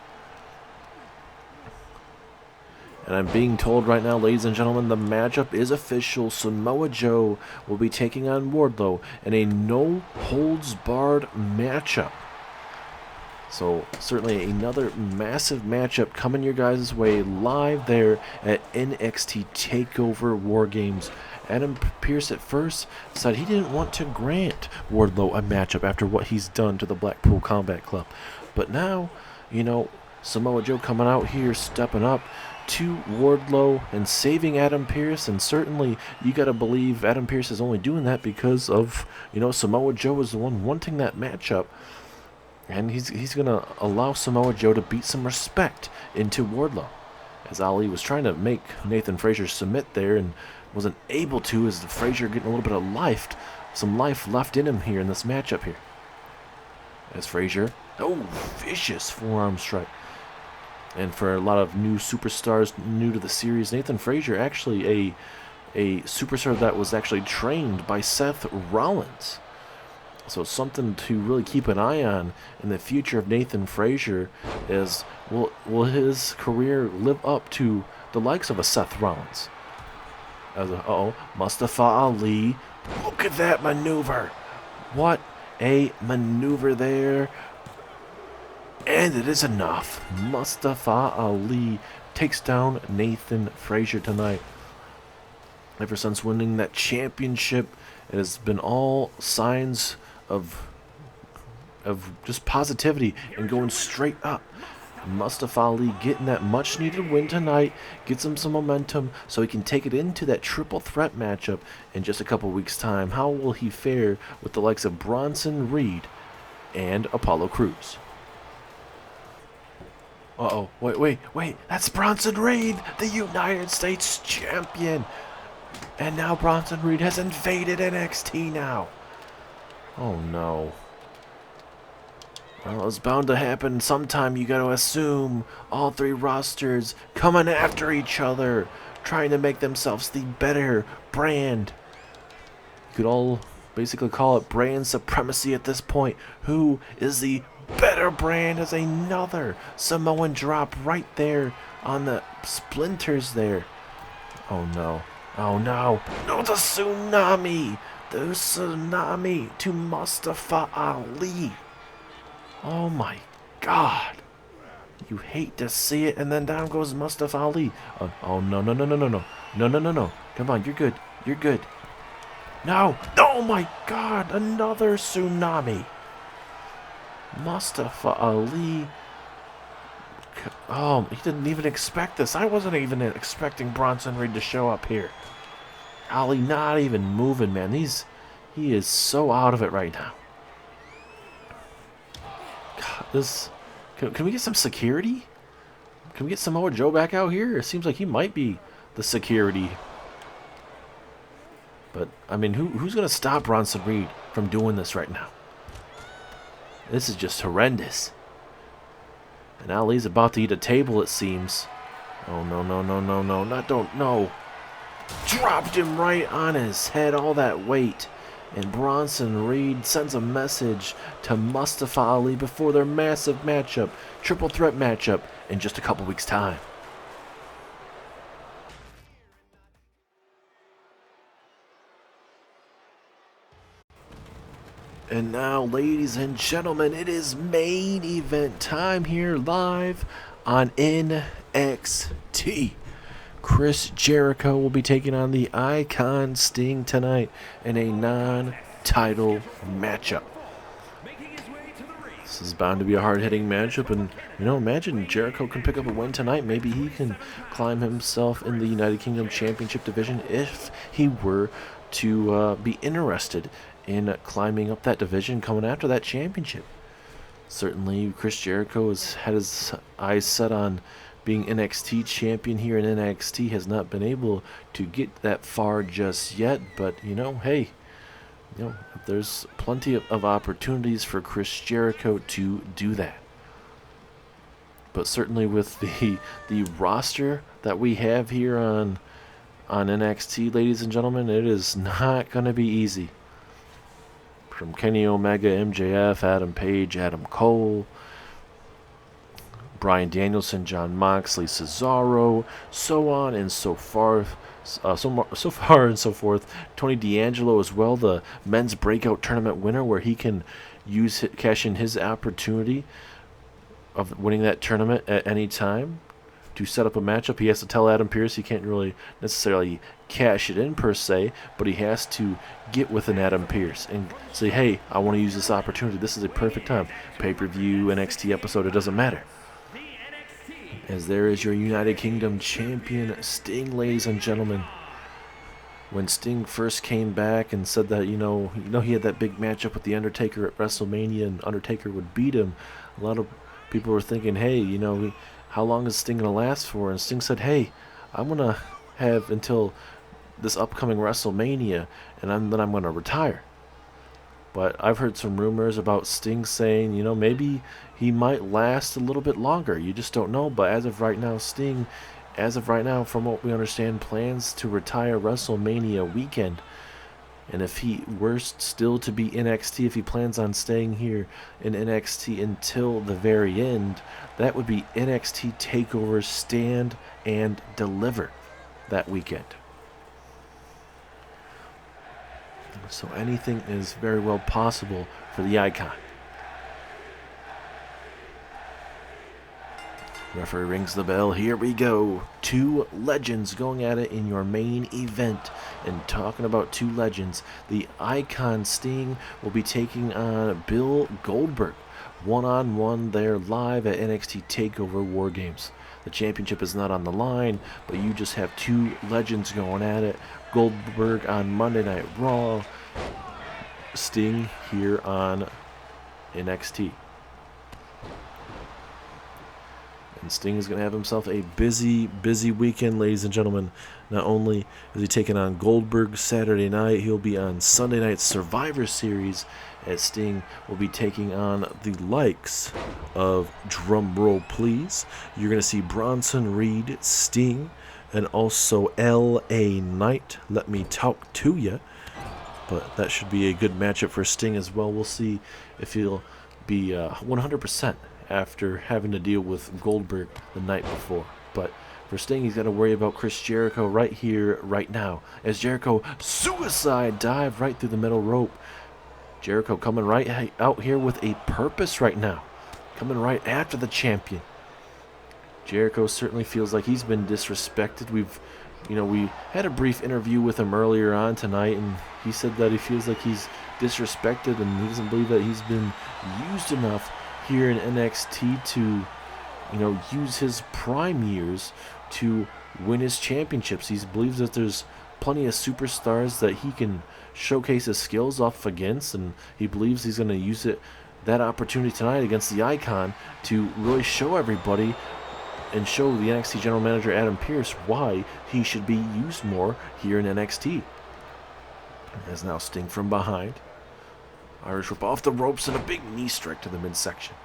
And I'm being told right now, ladies and gentlemen, the matchup is official. Samoa Joe will be taking on Wardlow in a no-holds-barred matchup. So certainly another massive matchup coming your guys' way live there at NXT Takeover WarGames. Adam Pierce at first said he didn't want to grant Wardlow a matchup after what he's done to the Blackpool Combat Club. But now, you know, Samoa Joe coming out here, stepping up to Wardlow and saving Adam Pierce. And certainly you got to believe Adam Pierce is only doing that because of, you know, Samoa Joe is the one wanting that matchup. And he's going to allow Samoa Joe to beat some respect into Wardlow. As Ali was trying to make Nathan Frazier submit there and wasn't able to, as the Frazier getting a little bit of some life left in him here in this matchup here. As Frazier, vicious forearm strike. And for a lot of new superstars new to the series, Nathan Frazier actually a superstar that was actually trained by Seth Rollins. So something to really keep an eye on in the future of Nathan Frazier is will his career live up to the likes of a Seth Rollins? Mustafa Ali. Look at that maneuver. What a maneuver there. And it is enough. Mustafa Ali takes down Nathan Frazier tonight. Ever since winning that championship, it has been all signs of just positivity and going straight up. Mustafa Ali getting that much needed win tonight, gets him some momentum so he can take it into that triple threat matchup in just a couple weeks' time. How will he fare with the likes of Bronson Reed and Apollo Crews? Wait, that's Bronson Reed, the United States champion. And now Bronson Reed has invaded NXT now. Oh no. Well, it's bound to happen sometime. You got to assume all three rosters coming after each other, trying to make themselves the better brand. You could all basically call it brand supremacy at this point. Who is the better brand? As another Samoan drop right there on the splinters there. Oh no. Oh no. No, the tsunami. The tsunami to Mustafa Ali. Oh my God. You hate to see it, and then down goes Mustafa Ali. Oh no. No. Come on, you're good. You're good. No. Oh my God. Another tsunami. Mustafa Ali. Oh, he didn't even expect this. I wasn't even expecting Bronson Reed to show up here. Ali not even moving, man. He is so out of it right now. God, this. Can we get some security? Can we get Samoa Joe back out here? It seems like he might be the security. But I mean, who's gonna stop Bronson Reed from doing this right now? This is just horrendous. And Ali's about to eat a table, it seems. Oh no. No. Dropped him right on his head, all that weight. And Bronson Reed sends a message to Mustafa Ali before their massive matchup, triple threat matchup, in just a couple weeks' time. And now, ladies and gentlemen, it is main event time here live on NXT. Chris Jericho will be taking on the Icon Sting tonight in a non-title matchup. This is bound to be a hard-hitting matchup, and, you know, imagine Jericho can pick up a win tonight. Maybe he can climb himself in the United Kingdom Championship division if he were to be interested in climbing up that division coming after that championship. Certainly, Chris Jericho has had his eyes set on being NXT champion here in NXT, has not been able to get that far just yet, but hey, there's plenty of opportunities for Chris Jericho to do that. But certainly with the roster that we have here on NXT, ladies and gentlemen, it is not going to be easy. From Kenny Omega, MJF, Adam Page, Adam Cole, Bryan Danielson, Jon Moxley, Cesaro, so on and so forth. So far and so forth. Tony D'Angelo as well, the men's breakout tournament winner, where he can cash in his opportunity of winning that tournament at any time to set up a matchup. He has to tell Adam Pierce he can't really necessarily cash it in per se, but he has to get with an Adam Pierce and say, hey, I want to use this opportunity. This is a perfect time. Pay-per-view, NXT episode, it doesn't matter. As there is your United Kingdom champion, Sting, ladies and gentlemen. When Sting first came back and said that, he had that big matchup with The Undertaker at WrestleMania and Undertaker would beat him, a lot of people were thinking, hey, how long is Sting going to last for? And Sting said, hey, I'm going to have until this upcoming WrestleMania, and then I'm going to retire. But I've heard some rumors about Sting saying, maybe he might last a little bit longer. You just don't know. But as of right now, Sting, from what we understand, plans to retire WrestleMania weekend. And if he were still to be NXT, if he plans on staying here in NXT until the very end, that would be NXT Takeover Stand and Deliver that weekend. So anything is very well possible for the Icon. Referee rings the bell. Here we go. Two legends going at it in your main event. And talking about two legends, the Icon Sting will be taking on Bill Goldberg. One-on-one there live at NXT Takeover WarGames. The championship is not on the line, but you just have two legends going at it. Goldberg on Monday Night Raw. Sting here on NXT. And Sting is going to have himself a busy weekend, ladies and gentlemen. Not only is he taking on Goldberg Saturday night, he'll be on Sunday Night Survivor Series, as Sting will be taking on the likes of, drumroll please, you're going to see Bronson Reed, Sting, and also L.A. Knight. Let me talk to you. But that should be a good matchup for Sting as well. We'll see if he'll be 100% after having to deal with Goldberg the night before. But for Sting, he's got to worry about Chris Jericho right here, right now. As Jericho suicide dive right through the middle rope. Jericho coming right out here with a purpose right now. Coming right after the champion. Jericho certainly feels like he's been disrespected. We had a brief interview with him earlier on tonight, and he said that he feels like he's disrespected and he doesn't believe that he's been used enough here in NXT to, use his prime years to win his championships. He believes that there's plenty of superstars that he can showcase his skills off against, and he believes he's going to use that opportunity tonight against the Icon to really show everybody and show the NXT General Manager Adam Pierce why he should be used more here in NXT. As now Sting from behind. Irish whip off the ropes and a big knee strike to the midsection.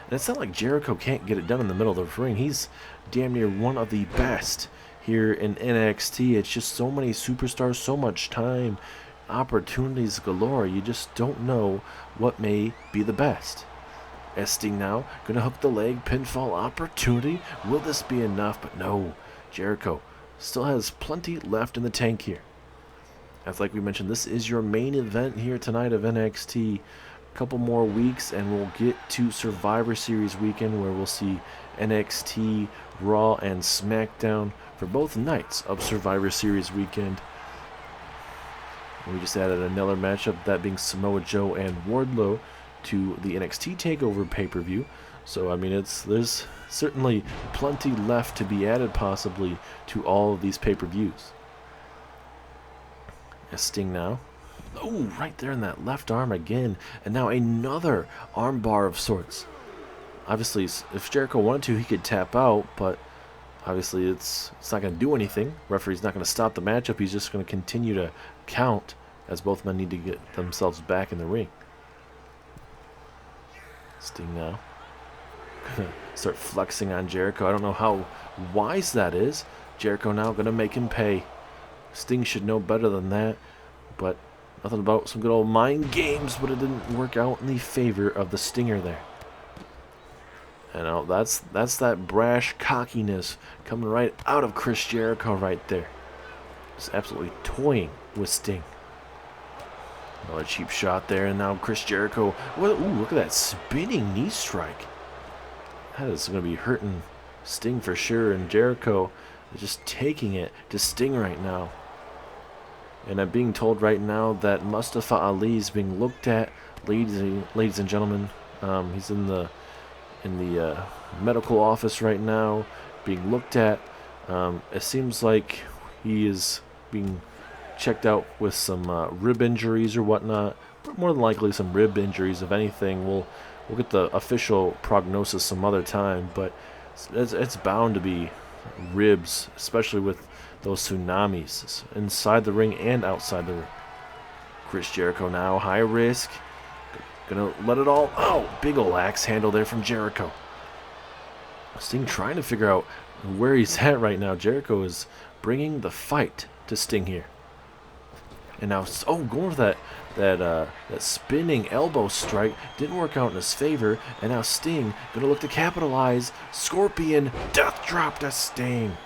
And it's not like Jericho can't get it done in the middle of the ring. He's damn near one of the best here in NXT. It's just so many superstars, so much time, opportunities galore. You just don't know what may be the best. As Sting now going to hook the leg, pinfall opportunity. Will this be enough? But no, Jericho still has plenty left in the tank here. As like we mentioned, this is your main event here tonight of NXT. A couple more weeks and we'll get to Survivor Series weekend, where we'll see NXT, Raw, and SmackDown for both nights of Survivor Series weekend. And we just added another matchup, that being Samoa Joe and Wardlow, to the NXT TakeOver pay-per-view. So, there's certainly plenty left to be added possibly to all of these pay-per-views. As Sting now. Oh, right there in that left arm again. And now another arm bar of sorts. Obviously, if Jericho wanted to, he could tap out, but obviously it's not going to do anything. Referee's not going to stop the matchup. He's just going to continue to count as both men need to get themselves back in the ring. Sting now. Start flexing on Jericho. I don't know how wise that is. Jericho now going to make him pay. Sting should know better than that. But nothing about some good old mind games, but it didn't work out in the favor of the Stinger there. And that's that brash cockiness coming right out of Chris Jericho right there. Just absolutely toying with Sting. Another cheap shot there, and now Chris Jericho. Ooh, look at that spinning knee strike. That is going to be hurting Sting for sure, and Jericho is just taking it to Sting right now. And I'm being told right now that Mustafa Ali is being looked at, ladies and gentlemen. He's in the medical office right now, being looked at. It seems like he is being checked out with some rib injuries or whatnot. More than likely some rib injuries. If anything, we'll get the official prognosis some other time. But it's bound to be ribs, especially with those tsunamis inside the ring and outside the ring. Chris Jericho now, high risk. Gonna let it all. Oh, big ol' axe handle there from Jericho. Sting trying to figure out where he's at right now. Jericho is bringing the fight to Sting here. And now, going for that spinning elbow strike didn't work out in his favor. And now Sting gonna look to capitalize. Scorpion death drop to Sting,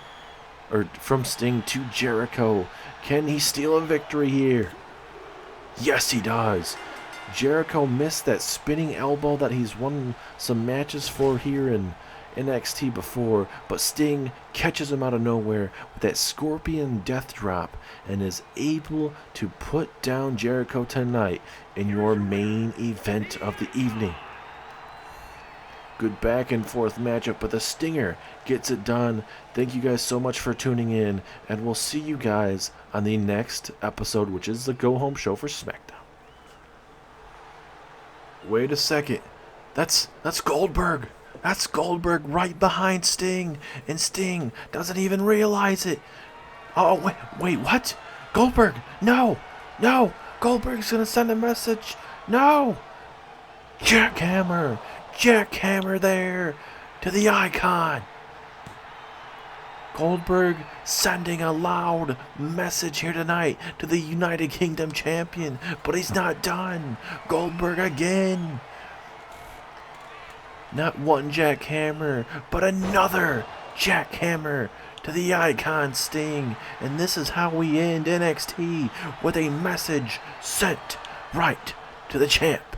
or from Sting to Jericho. Can he steal a victory here? Yes, he does. Jericho missed that spinning elbow that he's won some matches for here in NXT before, but Sting catches him out of nowhere with that scorpion death drop and is able to put down Jericho tonight in your main event of the evening. Good back and forth matchup, but the Stinger gets it done. Thank you guys so much for tuning in, and we'll see you guys on the next episode, which is the Go Home Show for SmackDown. Wait a second. That's Goldberg. That's Goldberg right behind Sting, and Sting doesn't even realize it. Oh, wait, what? Goldberg, no, Goldberg's gonna send a message. No. Jackhammer there to the Icon. Goldberg sending a loud message here tonight to the United Kingdom champion, but he's not done. Goldberg again. Not one jackhammer, but another jackhammer to the Icon Sting. And this is how we end NXT, with a message sent right to the champ.